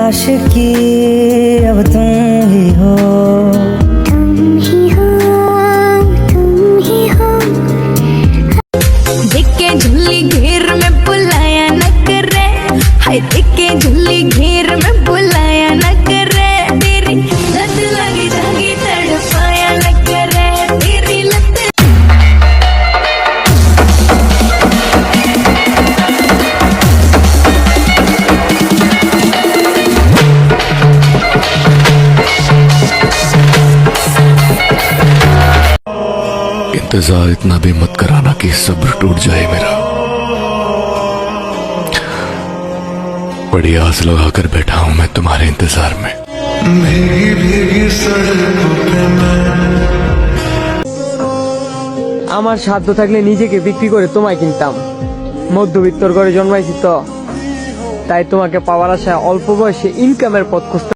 आशिकी अब तुम ही हो, तुम ही हो, तुम ही हो। देख के झुल्ली घेर में बुलाया न करे, हाय देख के झुल्ली घेर में बुलाया न करे, तेरी लत लगी जागी तड़पाया न करे, तेरी लत। इंतजार इतना भी मत कराना कि सब्र टूट जाए मेरा। बड़ी आस लगाकर बैठा हूं मैं तुम्हारे इंतजार में। भीगी भीगी सड़कों पे मैं আমার সাধ্য থাকলে নিজেকে বিক্রি করে তোমায় কিনতাম। মধ্যবিত্তর ঘরে জন্মাইছি তো, তাই তোমাকে পাওয়ার আশায় অল্প বয়সে ইনকামের পথ খুঁজতে